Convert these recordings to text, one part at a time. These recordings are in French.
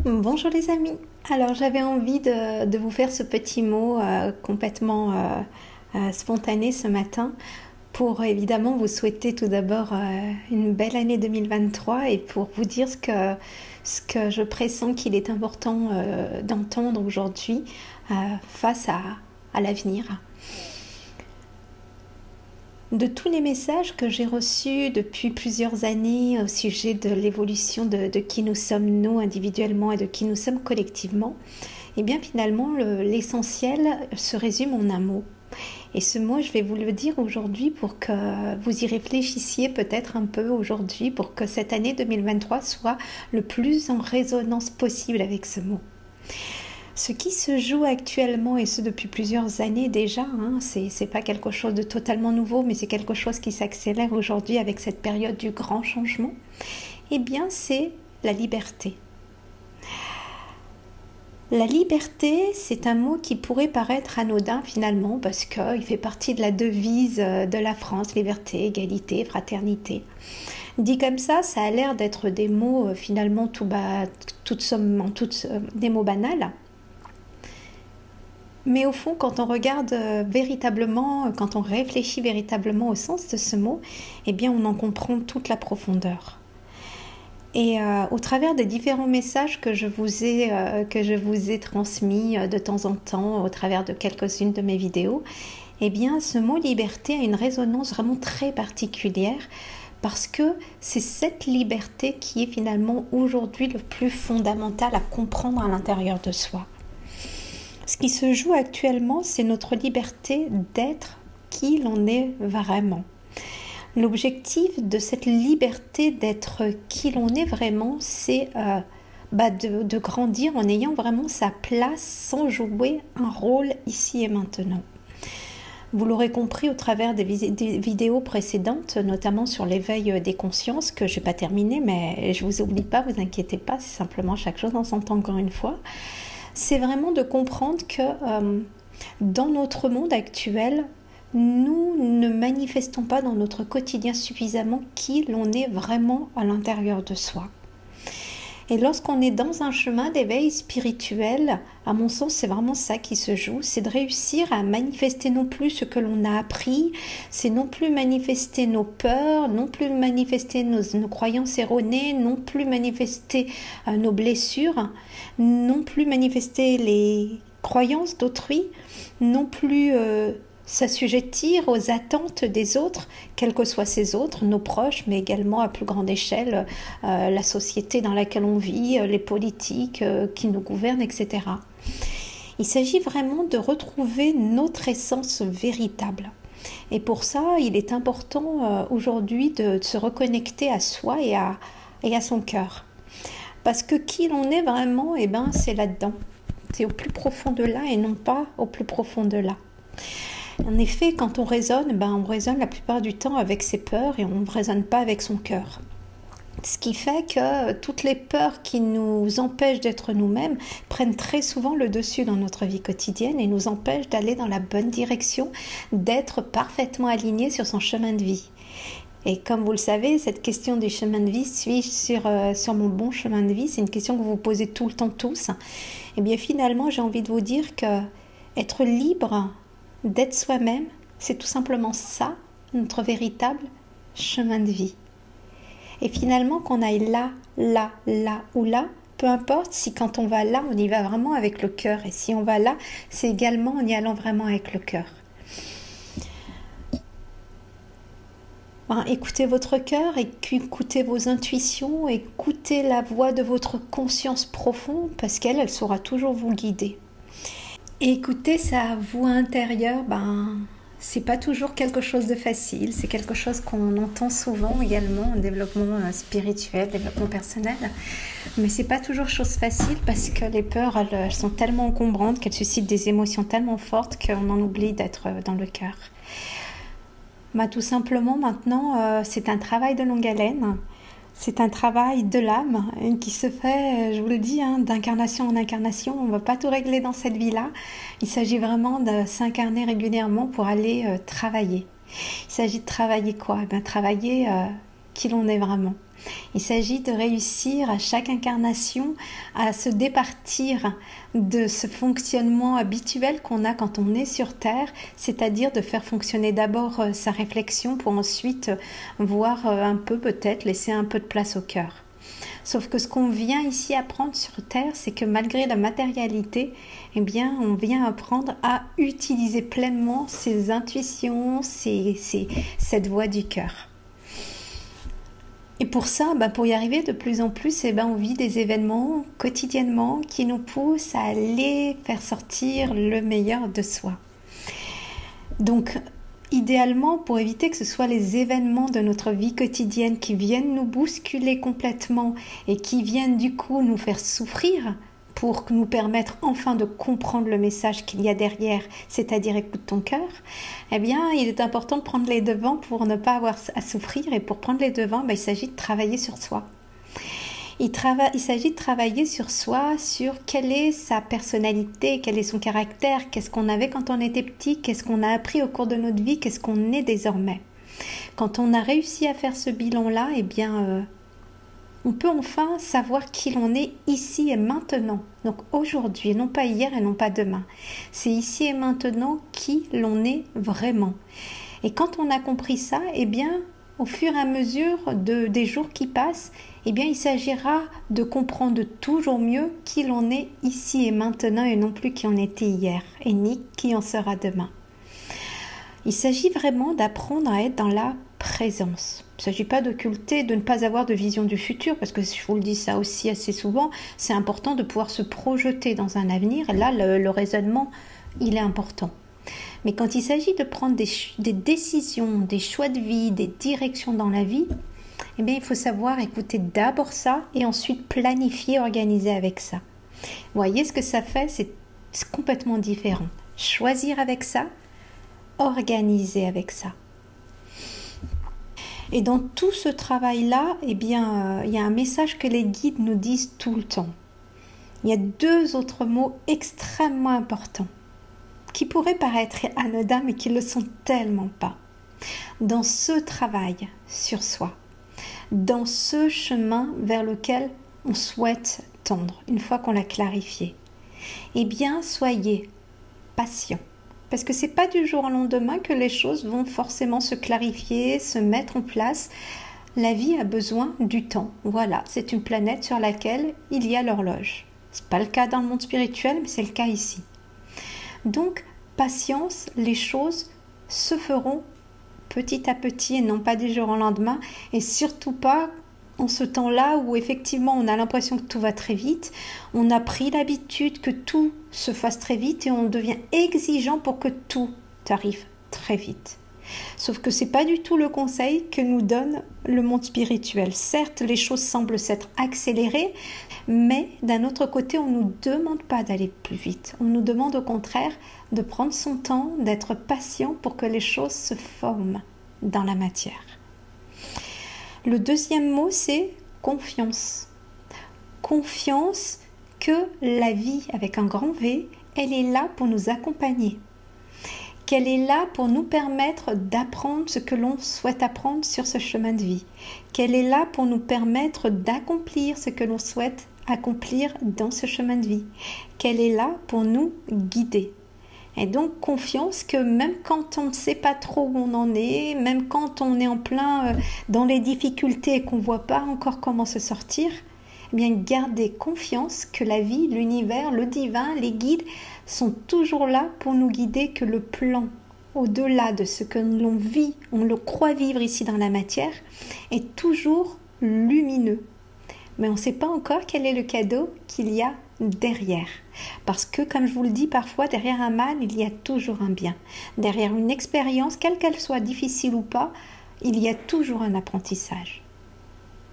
Bonjour les amis. Alors j'avais envie de vous faire ce petit mot complètement spontané ce matin pour évidemment vous souhaiter tout d'abord une belle année 2023 et pour vous dire ce que je pressens qu'il est important d'entendre aujourd'hui face à l'avenir. De tous les messages que j'ai reçus depuis plusieurs années au sujet de l'évolution de qui nous sommes nous individuellement et de qui nous sommes collectivement, et bien finalement l'essentiel se résume en un mot. Et ce mot, je vais vous le dire aujourd'hui pour que vous y réfléchissiez peut-être un peu aujourd'hui, pour que cette année 2023 soit le plus en résonance possible avec ce mot. Ce qui se joue actuellement, et ce depuis plusieurs années déjà, c'est pas quelque chose de totalement nouveau, mais c'est quelque chose qui s'accélère aujourd'hui avec cette période du grand changement, eh bien c'est la liberté. La liberté, c'est un mot qui pourrait paraître anodin finalement, parce qu'il fait partie de la devise de la France, liberté, égalité, fraternité. Dit comme ça a l'air d'être des mots finalement des mots banals. Mais au fond, quand on regarde véritablement, quand on réfléchit véritablement au sens de ce mot, eh bien on en comprend toute la profondeur. Et au travers des différents messages que je vous ai transmis de temps en temps, au travers de quelques-unes de mes vidéos, eh bien ce mot liberté a une résonance vraiment très particulière, parce que c'est cette liberté qui est finalement aujourd'hui le plus fondamental à comprendre à l'intérieur de soi. Ce qui se joue actuellement, c'est notre liberté d'être qui l'on est vraiment. L'objectif de cette liberté d'être qui l'on est vraiment, c'est de grandir en ayant vraiment sa place sans jouer un rôle ici et maintenant. Vous l'aurez compris au travers des vidéos précédentes, notamment sur l'éveil des consciences, que je n'ai pas terminé, mais je ne vous oublie pas, vous inquiétez pas, c'est simplement chaque chose en son temps encore une fois. C'est vraiment de comprendre que dans notre monde actuel, nous ne manifestons pas dans notre quotidien suffisamment qui l'on est vraiment à l'intérieur de soi. Et lorsqu'on est dans un chemin d'éveil spirituel, à mon sens, c'est vraiment ça qui se joue, c'est de réussir à manifester non plus ce que l'on a appris, c'est non plus manifester nos peurs, non plus manifester nos croyances erronées, non plus manifester nos blessures, non plus manifester les croyances d'autrui, non plus s'assujettir aux attentes des autres, quels que soient ces autres, nos proches, mais également à plus grande échelle, la société dans laquelle on vit, les politiques qui nous gouvernent, etc. Il s'agit vraiment de retrouver notre essence véritable. Et pour ça, il est important aujourd'hui de se reconnecter à soi et à son cœur. Parce que qui l'on est vraiment, c'est là-dedans. C'est au plus profond de là et non pas au plus profond de là. En effet, quand on raisonne, on raisonne la plupart du temps avec ses peurs et on ne raisonne pas avec son cœur. Ce qui fait que toutes les peurs qui nous empêchent d'être nous-mêmes prennent très souvent le dessus dans notre vie quotidienne et nous empêchent d'aller dans la bonne direction, d'être parfaitement aligné sur son chemin de vie. Et comme vous le savez, cette question du chemin de vie, suis-je sur mon bon chemin de vie, c'est une question que vous vous posez tout le temps tous. Et bien finalement, j'ai envie de vous dire que être libre d'être soi-même, c'est tout simplement ça, notre véritable chemin de vie. Et finalement, qu'on aille là ou là, peu importe si quand on va là, on y va vraiment avec le cœur. Et si on va là, c'est également en y allant vraiment avec le cœur. Écoutez votre cœur, écoutez vos intuitions, écoutez la voix de votre conscience profonde, parce qu'elle saura toujours vous guider. Et écouter sa voix intérieure, c'est pas toujours quelque chose de facile, c'est quelque chose qu'on entend souvent également en développement spirituel, développement personnel, mais c'est pas toujours chose facile parce que les peurs, elles sont tellement encombrantes, qu'elles suscitent des émotions tellement fortes qu'on en oublie d'être dans le cœur. Tout simplement maintenant, c'est un travail de longue haleine. C'est un travail de l'âme qui se fait, je vous le dis, d'incarnation en incarnation. On ne va pas tout régler dans cette vie-là. Il s'agit vraiment de s'incarner régulièrement pour aller travailler. Il s'agit de travailler quoi ? Travailler qui l'on est vraiment. Il s'agit de réussir à chaque incarnation à se départir de ce fonctionnement habituel qu'on a quand on est sur Terre, c'est-à-dire de faire fonctionner d'abord sa réflexion pour ensuite voir un peu, peut-être laisser un peu de place au cœur. Sauf que ce qu'on vient ici apprendre sur Terre, c'est que malgré la matérialité, eh bien, on vient apprendre à utiliser pleinement ses intuitions, cette voix du cœur. Et pour ça, pour y arriver de plus en plus, on vit des événements quotidiennement qui nous poussent à aller faire sortir le meilleur de soi. Donc, idéalement, pour éviter que ce soit les événements de notre vie quotidienne qui viennent nous bousculer complètement et qui viennent du coup nous faire souffrir, pour nous permettre enfin de comprendre le message qu'il y a derrière, c'est-à-dire écoute ton cœur, eh bien, il est important de prendre les devants pour ne pas avoir à souffrir. Et pour prendre les devants, il s'agit de travailler sur soi. Il s'agit de travailler sur soi, sur quelle est sa personnalité, quel est son caractère, qu'est-ce qu'on avait quand on était petit, qu'est-ce qu'on a appris au cours de notre vie, qu'est-ce qu'on est désormais. Quand on a réussi à faire ce bilan-là, eh bien, on peut enfin savoir qui l'on est ici et maintenant. Donc aujourd'hui, non pas hier et non pas demain. C'est ici et maintenant qui l'on est vraiment. Et quand on a compris ça, eh bien, au fur et à mesure des jours qui passent, eh bien, il s'agira de comprendre toujours mieux qui l'on est ici et maintenant et non plus qui on était hier et ni qui en sera demain. Il s'agit vraiment d'apprendre à être dans la présence. Il ne s'agit pas d'occulter, de ne pas avoir de vision du futur, parce que je vous le dis ça aussi assez souvent, c'est important de pouvoir se projeter dans un avenir. Là, le raisonnement, il est important. Mais quand il s'agit de prendre des décisions, des choix de vie, des directions dans la vie, eh bien, il faut savoir écouter d'abord ça et ensuite planifier, organiser avec ça. Vous voyez ce que ça fait, c'est complètement différent. Choisir avec ça, organiser avec ça. Et dans tout ce travail-là, eh bien, il y a un message que les guides nous disent tout le temps. Il y a deux autres mots extrêmement importants qui pourraient paraître anodins, mais qui ne le sont tellement pas. Dans ce travail sur soi, dans ce chemin vers lequel on souhaite tendre, une fois qu'on l'a clarifié, eh bien, soyez patient. Parce que ce n'est pas du jour au lendemain que les choses vont forcément se clarifier, se mettre en place. La vie a besoin du temps. Voilà, c'est une planète sur laquelle il y a l'horloge. Ce n'est pas le cas dans le monde spirituel, mais c'est le cas ici. Donc, patience, les choses se feront petit à petit et non pas du jour au lendemain. Et surtout pas en ce temps-là où effectivement on a l'impression que tout va très vite, on a pris l'habitude que tout se fasse très vite et on devient exigeant pour que tout arrive très vite. Sauf que c'est pas du tout le conseil que nous donne le monde spirituel. Certes, les choses semblent s'être accélérées, mais d'un autre côté, on ne nous demande pas d'aller plus vite. On nous demande au contraire de prendre son temps, d'être patient pour que les choses se forment dans la matière. Le deuxième mot, c'est confiance. Confiance que la vie, avec un grand V, elle est là pour nous accompagner. Qu'elle est là pour nous permettre d'apprendre ce que l'on souhaite apprendre sur ce chemin de vie. Qu'elle est là pour nous permettre d'accomplir ce que l'on souhaite accomplir dans ce chemin de vie. Qu'elle est là pour nous guider. Et donc, confiance que même quand on ne sait pas trop où on en est, même quand on est en plein dans les difficultés et qu'on ne voit pas encore comment se sortir, eh bien, gardez confiance que la vie, l'univers, le divin, les guides sont toujours là pour nous guider, que le plan, au-delà de ce que l'on vit, on le croit vivre ici dans la matière, est toujours lumineux. Mais on ne sait pas encore quel est le cadeau qu'il y a derrière. Parce que, comme je vous le dis parfois, derrière un mal, il y a toujours un bien. Derrière une expérience, quelle qu'elle soit difficile ou pas, il y a toujours un apprentissage.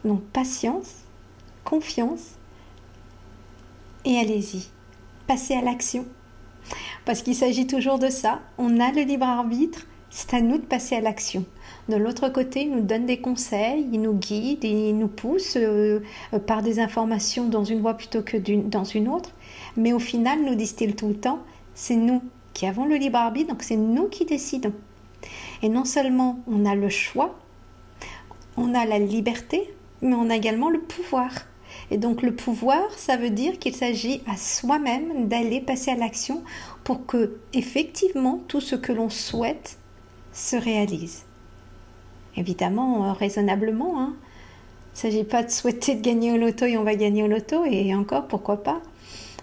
Donc, patience, confiance et allez-y. Passez à l'action. Parce qu'il s'agit toujours de ça. On a le libre arbitre, c'est à nous de passer à l'action. De l'autre côté, il nous donne des conseils, il nous guide, il nous pousse par des informations dans une voie plutôt que dans une autre. Mais au final, nous disent-ils tout le temps, c'est nous qui avons le libre arbitre, donc c'est nous qui décidons. Et non seulement on a le choix, on a la liberté, mais on a également le pouvoir. Et donc le pouvoir, ça veut dire qu'il s'agit à soi-même d'aller passer à l'action pour que, effectivement, tout ce que l'on souhaite se réalise. Évidemment, raisonnablement, hein. Il ne s'agit pas de souhaiter de gagner au loto et on va gagner au loto, et encore, pourquoi pas,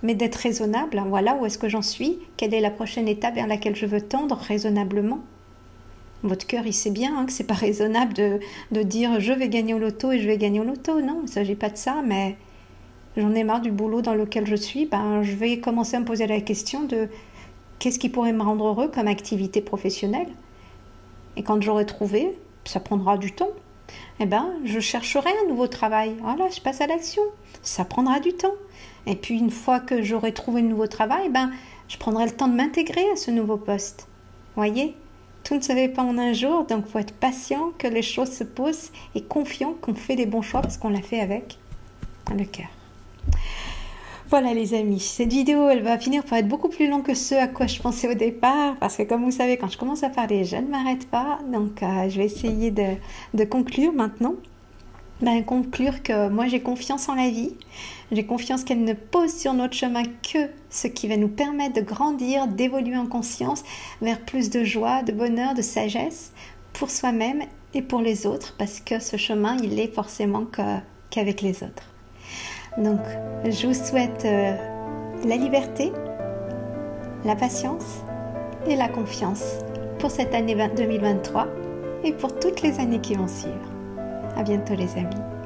mais d'être raisonnable. Voilà où est-ce que j'en suis, quelle est la prochaine étape vers laquelle je veux tendre raisonnablement. Votre cœur, il sait bien que ce n'est pas raisonnable de dire je vais gagner au loto et je vais gagner au loto. Non, il ne s'agit pas de ça, mais j'en ai marre du boulot dans lequel je suis. Je vais commencer à me poser la question de qu'est-ce qui pourrait me rendre heureux comme activité professionnelle. Et quand j'aurai trouvé, ça prendra du temps. Je chercherai un nouveau travail. Voilà, je passe à l'action. Ça prendra du temps. Et puis, une fois que j'aurai trouvé un nouveau travail, je prendrai le temps de m'intégrer à ce nouveau poste. Voyez ? Tout ne se fait pas en un jour, donc il faut être patient, que les choses se posent et confiant qu'on fait les bons choix parce qu'on l'a fait avec le cœur. Voilà les amis, cette vidéo elle va finir par être beaucoup plus longue que ce à quoi je pensais au départ parce que comme vous savez, quand je commence à parler, je ne m'arrête pas, donc je vais essayer de conclure maintenant. Conclure que moi j'ai confiance en la vie, j'ai confiance qu'elle ne pose sur notre chemin que ce qui va nous permettre de grandir, d'évoluer en conscience vers plus de joie, de bonheur, de sagesse pour soi-même et pour les autres parce que ce chemin il est forcément qu'avec les autres. Donc je vous souhaite la liberté, la patience et la confiance pour cette année 2023 et pour toutes les années qui vont suivre. À bientôt les amis.